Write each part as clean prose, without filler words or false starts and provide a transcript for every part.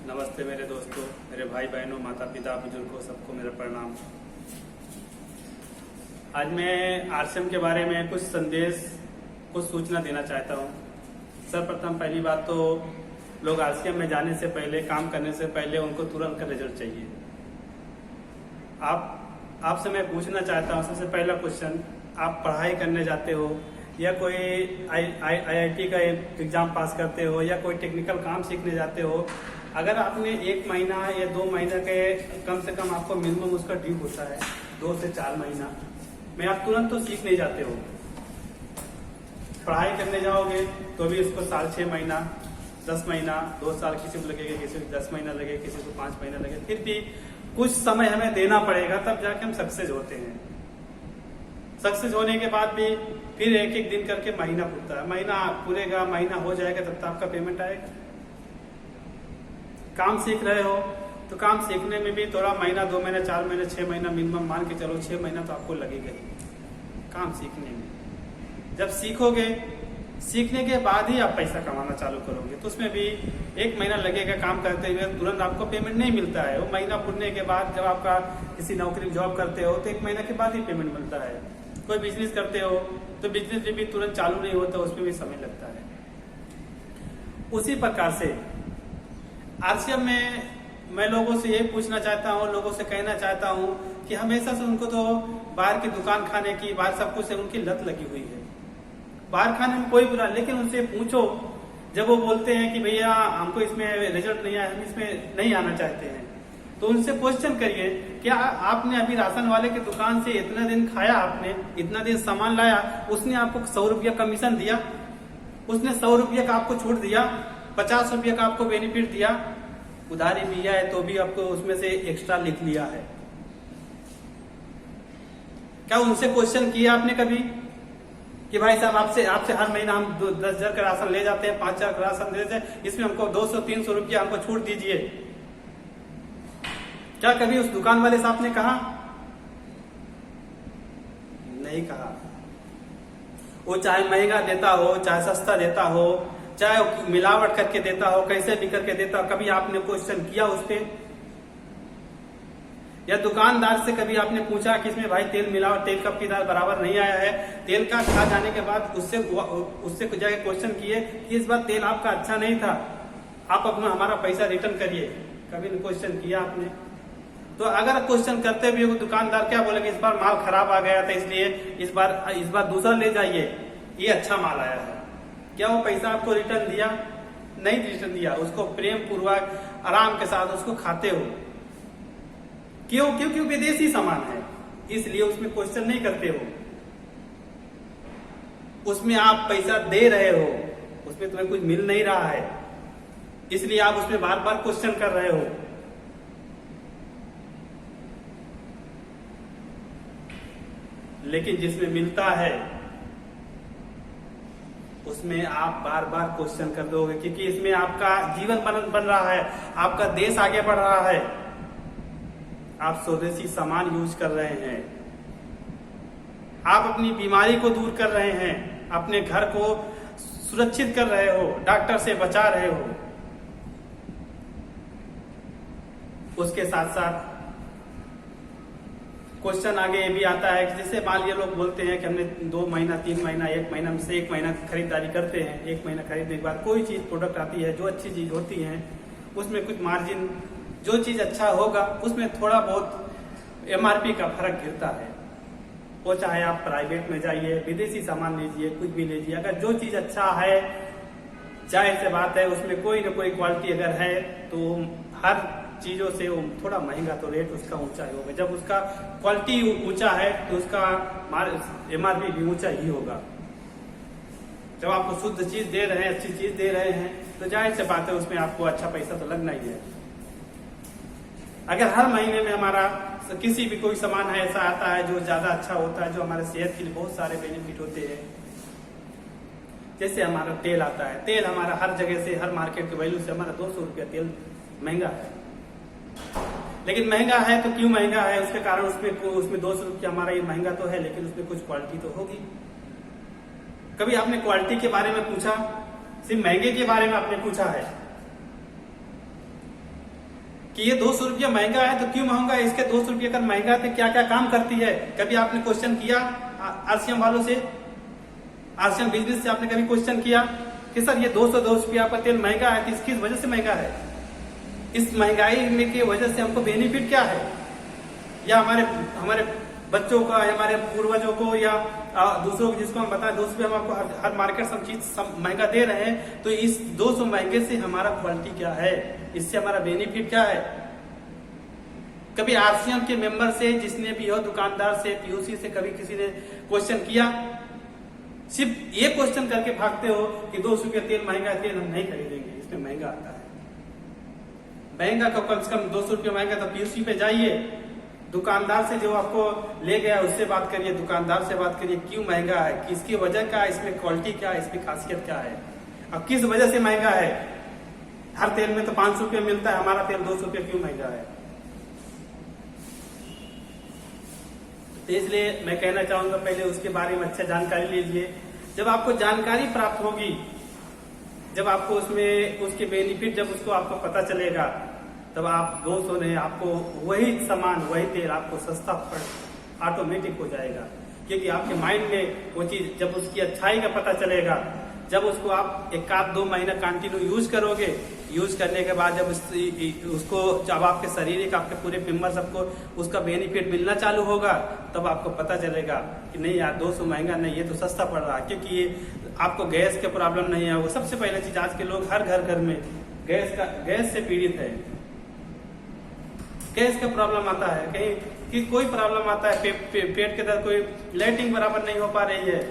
नमस्ते मेरे दोस्तों, मेरे भाई बहनों, माता पिता, बुजुर्गों, सबको मेरा प्रणाम। आज मैं आरसीएम के बारे में कुछ संदेश, कुछ सूचना देना चाहता हूँ। सर्वप्रथम पहली बात तो लोग आरसीएम में जाने से पहले, काम करने से पहले उनको तुरंत का रिजल्ट चाहिए। आपसे मैं पूछना चाहता हूँ, सबसे पहला क्वेश्चन, आप पढ़ाई करने जाते हो या कोई आईआईटी का एग्जाम पास करते हो या कोई टेक्निकल काम सीखने जाते हो, अगर आपने 1 महीना या 2 महीने के कम से कम आपको मिनिमम उसका ड्यू होता है 2 से 4 महीना में, आप तुरंत तो सीख नहीं जाते हो। पढ़ाई करने जाओगे तो भी उसको 6 महीना, 10 महीना, 2 साल किसी को लगेगा, किसी को 10 महीना लगे, किसी को 5 महीना लगे, फिर भी कुछ समय हमें देना पड़ेगा, तब जाके हम सक्सेस होते हैं। सक्सेस होने के बाद भी फिर एक एक दिन करके महीना पूरता है, महीना पूरेगा, महीना हो जाएगा, तब तक आपका पेमेंट आएगा। काम सीख रहे हो तो काम सीखने में भी थोड़ा महीना, 2 महीना, 4 महीना, 6 महीना मिनिमम मान के चलो, 6 महीना तो आपको लगेगा ही काम सीखने में। जब सीखोगे, सीखने के बाद ही आप पैसा कमाना चालू करोगे, तो उसमें भी 1 महीना लगेगा काम करते हुए, तुरंत आपको पेमेंट नहीं मिलता है। वो महीना पूरने के बाद जब आपका किसी नौकरी जॉब करते हो तो 1 महीना के बाद ही पेमेंट मिलता है। कोई बिजनेस करते हो तो बिजनेस भी तुरंत चालू नहीं होता, उसमें भी समय लगता है। उसी प्रकार से आरसीएम में मैं लोगों से यही पूछना चाहता हूँ, लोगों से कहना चाहता हूँ कि हमेशा से उनको तो बाहर की दुकान खाने की, बाहर सब कुछ से उनकी लत लगी हुई है। बाहर खाने में कोई बुरा, लेकिन उनसे पूछो, जब वो बोलते हैं कि भैया हमको इसमें रिजल्ट नहीं आया, हम इसमें नहीं आना चाहते हैं, तो उनसे क्वेश्चन करिए, क्या आपने अभी राशन वाले की दुकान से इतना दिन खाया, आपने इतना दिन सामान लाया, उसने आपको 100 रुपया कमीशन दिया? उसने 100 रुपया का आपको छूट दिया, 50 रुपया का आपको बेनिफिट दिया, उधारी दिया है तो भी आपको उसमें से एक्स्ट्रा लिख लिया है। क्या उनसे क्वेश्चन किया आपने कभी कि भाई साहब आपसे हर महीना हम 10 हजार का राशन ले जाते हैं, 5 हजार का राशन देते हैं, इसमें हमको 200-300 रुपया हमको छूट दीजिए? क्या कभी उस दुकान वाले साहब ने कहा? नहीं कहा। वो चाहे महंगा देता हो, चाहे सस्ता देता हो, चाहे मिलावट करके देता हो, कैसे भी करके देता हो, कभी आपने क्वेश्चन किया उस पे? या दुकानदार से कभी आपने पूछा कि इसमें भाई तेल मिलावट, तेल का पीदार बराबर नहीं आया है, तेल का खा जाने के बाद उससे जाके क्वेश्चन किए कि इस बार तेल आपका अच्छा नहीं था, आप अपना हमारा पैसा रिटर्न करिए? कभी क्वेश्चन किया आपने? तो अगर क्वेश्चन करते भी हो, दुकानदार क्या बोलेगा, इस बार माल खराब आ गया था, इसलिए इस बार दूसरा ले जाइए, ये अच्छा माल आया है। क्या वो पैसा आपको रिटर्न दिया? नहीं रिटर्न दिया। उसको प्रेम पूर्वक आराम के साथ उसको खाते हो। क्यों? क्योंकि विदेशी सामान है, इसलिए उसमें क्वेश्चन नहीं करते हो। उसमें आप पैसा दे रहे हो, उसमें तुम्हें कुछ मिल नहीं रहा है, इसलिए आप उसमें बार बार क्वेश्चन कर रहे हो। लेकिन जिसमें मिलता है उसमें आप बार बार क्वेश्चन कर दोगे, क्योंकि इसमें आपका जीवन बन रहा है, आपका देश आगे बढ़ रहा है, आप स्वदेशी सामान यूज कर रहे हैं, आप अपनी बीमारी को दूर कर रहे हैं, अपने घर को सुरक्षित कर रहे हो, डॉक्टर से बचा रहे हो। उसके साथ साथ क्वेश्चन आगे ये भी आता है कि जैसे मान लिया लोग बोलते हैं कि हमने 2 महीना, 3 महीना, 1 महीना में से 1 महीना खरीदारी करते हैं, 1 महीना खरीदने के बाद कोई चीज प्रोडक्ट आती है जो अच्छी चीज होती है, उसमें कुछ मार्जिन, जो चीज अच्छा होगा उसमें थोड़ा बहुत एमआरपी का फर्क गिरता है। वो चाहे आप प्राइवेट में जाइए, विदेशी सामान लीजिए, कुछ भी लीजिए, अगर जो चीज अच्छा है, जाहिर सी बात है उसमें कोई ना कोई क्वालिटी अगर है तो हर चीजों से थोड़ा महंगा तो रेट उसका ऊंचा ही होगा। जब उसका क्वालिटी ऊंचा है तो उसका एमआरपी भी ऊंचा ही होगा। जब आपको शुद्ध चीज दे रहे हैं, अच्छी चीज दे रहे हैं, तो जाहिर सी बात है उसमें आपको अच्छा पैसा तो लगना ही है। अगर हर महीने में हमारा किसी भी कोई सामान है ऐसा आता है जो ज्यादा अच्छा होता है, जो हमारे सेहत के लिए बहुत सारे बेनिफिट होते हैं, जैसे हमारा तेल आता है, तेल हमारा हर जगह से, हर मार्केट के वैल्यू से हमारा 200 रुपया तेल महंगा है। लेकिन महंगा है तो क्यों महंगा है? उसके कारण उसमें 200 रुपया हमारा ये महंगा तो है, लेकिन उसमें कुछ क्वालिटी तो होगी। कभी आपने क्वालिटी के बारे में पूछा? सिर्फ महंगे के बारे में आपने पूछा है? कि ये 200 रुपया महंगा है तो क्यों महंगा है, इसके 200 रुपया अगर महंगा है तो क्या क्या काम करती है। कभी आपने क्वेश्चन किया आरसीएम वालों से, आरसीएम बिजनेस से आपने कभी क्वेश्चन किया कि सर ये 200 रुपया आपका तेल महंगा है तो किस वजह से महंगा है, इस महंगाई में की वजह से हमको बेनिफिट क्या है, या हमारे बच्चों का, हमारे पूर्वजों को, या दूसरों को जिसको हम बताएं 200 रुपये हम आपको हर मार्केट सब चीज महंगा दे रहे हैं, तो इस 200 महंगे से हमारा क्वालिटी क्या है, इससे हमारा बेनिफिट क्या है। कभी आरसीएम के मेंबर से, जिसने भी हो, दुकानदार से, पीयूसी से, कभी किसी ने क्वेश्चन किया? सिर्फ ये क्वेश्चन करके भागते हो कि 200 रुपया तेल महंगा, तेल हम नहीं खरीदेंगे, इसमें महंगा आता है। महंगा का कम से कम 200 रुपया महंगा तो पीयूसी पे जाइए, दुकानदार से जो आपको ले गया उससे बात करिए, दुकानदार से बात करिए क्यों महंगा है, किसकी वजह क्या है, इसमें क्वालिटी क्या है, इसमें खासियत क्या है, अब किस वजह से महंगा है। हर तेल में तो 500 रुपये मिलता है, हमारा तेल 200 रुपये क्यों महंगा है। तो इसलिए मैं कहना चाहूंगा पहले उसके बारे में अच्छा जानकारी लीजिए। जब आपको जानकारी प्राप्त होगी, जब आपको उसमें उसके बेनिफिट जब उसको आपको पता चलेगा, तब आप 200 नहीं, आपको वही सामान, वही तेल आपको सस्ता ऑटोमेटिक हो जाएगा, क्योंकि आपके माइंड में वो चीज जब उसकी अच्छाई का पता चलेगा, जब उसको आप 1-2 महीना कंटिन्यू यूज करोगे, यूज करने के बाद जब उसको जब आपके शरीर, आपके पूरे मेंबर सबको उसका बेनिफिट मिलना चालू होगा, तब आपको पता चलेगा कि नहीं यार 200 महंगा नहीं, ये तो सस्ता पड़ रहा है, क्योंकि ये आपको गैस के प्रॉब्लम नहीं है। वो सबसे पहले चीज, आज के लोग हर घर में गैस से पीड़ित है। गैस का प्रॉब्लम आता है, कहीं कि कोई प्रॉब्लम आता है, पेट के दर्द, कोई लाइटिंग बराबर नहीं हो पा रही है,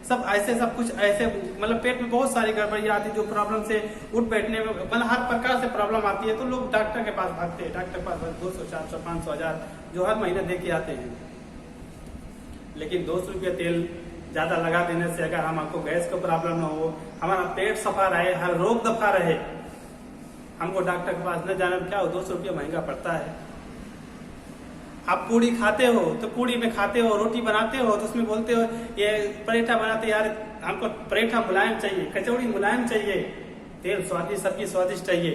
सब ऐसे सब कुछ ऐसे, मतलब पेट में बहुत सारी गड़बड़ी आती है जो प्रॉब्लम से उठ बैठने में, मतलब हर प्रकार से प्रॉब्लम आती है, तो लोग डॉक्टर के पास भागते हैं। डॉक्टर के पास 200, 400, 500, 1000 जो हर महीने दे के आते हैं। लेकिन 200 रुपया तेल ज्यादा लगा देने से अगर हमको गैस का प्रॉब्लम न हो, हमारा पेट सफा रहे, हर रोग दफा रहे, हमको डॉक्टर के पास न जाना क्या हो, 200 रुपया महंगा पड़ता है। आप पूड़ी खाते हो तो पूड़ी में खाते हो, रोटी बनाते हो तो उसमें बोलते हो ये पराठा बनाते यार हमको पराठा मुलायम चाहिए, कचौड़ी मुलायम चाहिए, तेल स्वादिष्ट, सब्जी स्वादिष्ट चाहिए।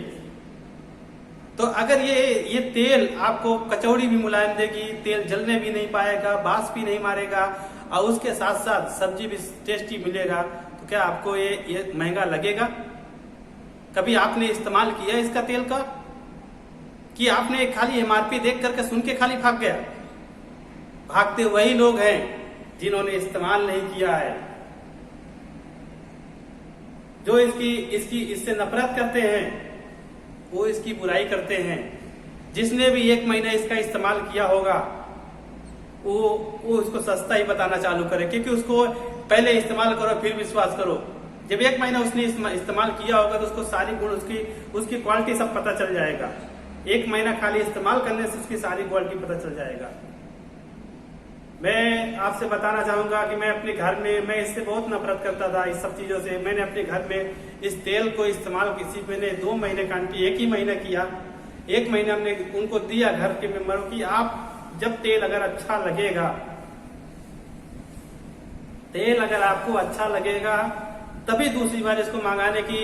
तो अगर ये तेल आपको कचौड़ी भी मुलायम देगी, तेल जलने भी नहीं पाएगा, बास भी नहीं मारेगा, और उसके साथ साथ सब्जी भी टेस्टी मिलेगा, तो क्या आपको ये महंगा लगेगा? कभी आपने इस्तेमाल किया इसका तेल का, कि आपने खाली एमआरपी देख करके सुन के खाली भाग गया? भागते वही लोग हैं जिन्होंने इस्तेमाल नहीं किया है, जो इससे नफरत करते हैं, वो इसकी बुराई करते हैं। जिसने भी 1 महीना इसका इस्तेमाल किया होगा वो उसको सस्ता ही बताना चालू करे, क्योंकि उसको पहले इस्तेमाल करो फिर विश्वास करो। जब 1 महीना उसने इस्तेमाल किया होगा तो उसको सारी गुण, उसकी क्वालिटी सब पता चल जाएगा। 1 महीना खाली इस्तेमाल करने से उसकी सारी क्वालिटी पता चल जाएगा। मैं आपसे बताना चाहूंगा कि मैं अपने घर में, मैं इससे बहुत नफरत करता था, इस सब चीजों से। मैंने अपने घर में इस तेल को इस्तेमाल मैंने 2 महीने कंटिन्यू, 1 ही महीना किया। 1 महीने हमने उनको दिया घर के मेंबरों की, आप जब तेल अगर अच्छा लगेगा, तेल अगर आपको अच्छा लगेगा तभी दूसरी बार इसको मंगाने की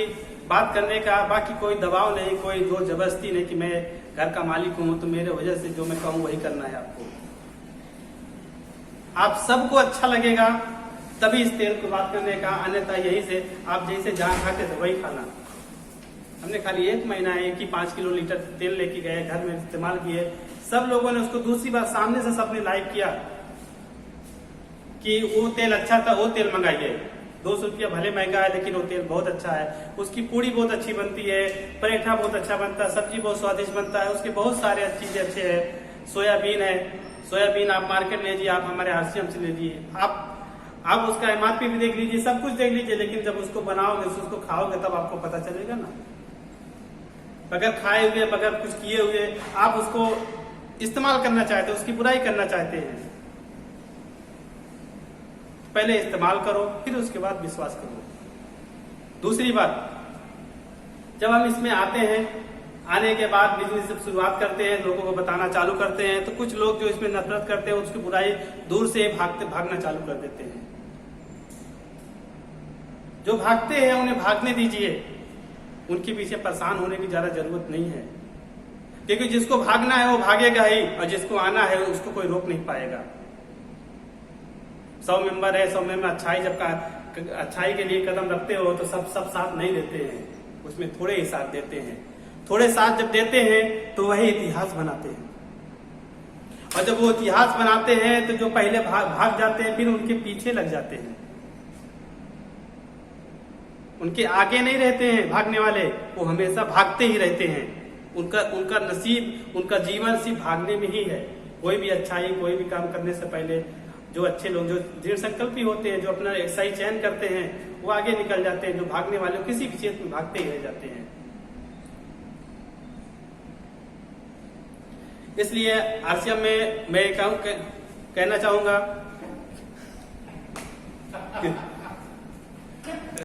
बात करने का। बाकी कोई दबाव नहीं, कोई जोर जबरदस्ती नहीं कि मैं घर का मालिक हूं तो मेरे वजह से जो मैं कहूं वही करना है आपको। आप सबको अच्छा लगेगा तभी इस तेल को बात करने का, अन्यथा यही से आप जैसे जहां खाते थे वही खाना। हमने खाली 1 महीना 5 किलो लीटर तेल लेके गए, घर में इस्तेमाल किए, सब लोगों ने उसको दूसरी बार सामने से सबने लाइक किया कि वो तेल अच्छा था, वो तेल मंगाइए। 200 रुपया भले महंगा है लेकिन वो तेल बहुत अच्छा है, उसकी पूड़ी बहुत अच्छी बनती है, पराठा बहुत अच्छा बनता है, सब्जी बहुत स्वादिष्ट बनता है, उसके बहुत सारे चीजें अच्छे है। सोयाबीन है, सोयाबीन आप मार्केट ले लीजिए, आप हमारे आरसीएम से ले लीजिए, आप उसका एमआरपी भी देख लीजिए, सब कुछ देख लीजिए, लेकिन जब उसको बनाओगे, उसको खाओगे, तब आपको पता चलेगा ना। बगैर खाए हुए, बगैर कुछ किए हुए आप उसको इस्तेमाल करना चाहते हो, उसकी बुराई करना चाहते हैं। पहले इस्तेमाल करो फिर उसके बाद विश्वास करो। दूसरी बात, जब हम इसमें आते हैं, आने के बाद बिजनेस जब शुरुआत करते हैं, लोगों को बताना चालू करते हैं, तो कुछ लोग जो इसमें नफरत करते हैं, उसकी बुराई दूर से भागना चालू कर देते हैं। जो भागते हैं उन्हें भागने दीजिए, उनके पीछे परेशान होने की ज्यादा जरूरत नहीं है। क्योंकि जिसको भागना है वो भागेगा ही, और जिसको आना है उसको कोई रोक नहीं पाएगा। 100 मेंबर है, 100 मेंबर अच्छाई के लिए कदम रखते हो तो सब साथ नहीं देते हैं, उसमें थोड़े ही साथ देते हैं। थोड़े साथ जब देते हैं तो वही इतिहास बनाते हैं, और जब वो इतिहास बनाते हैं तो जो पहले भाग जाते हैं फिर उनके पीछे लग जाते हैं, उनके आगे नहीं रहते हैं भागने वाले, वो हमेशा भागते ही रहते हैं। उनका नसीब, उनका जीवन सिर्फ भागने में ही है। कोई भी अच्छाई, कोई भी काम करने से पहले जो अच्छे लोग, जो दृढ़ संकल्पी होते हैं, जो अपना सही चयन करते हैं, वो आगे निकल जाते हैं। जो भागने वाले किसी भी क्षेत्र में भागते ही रह जाते हैं। इसलिए आरसीएम में मैं कहना चाहूंगा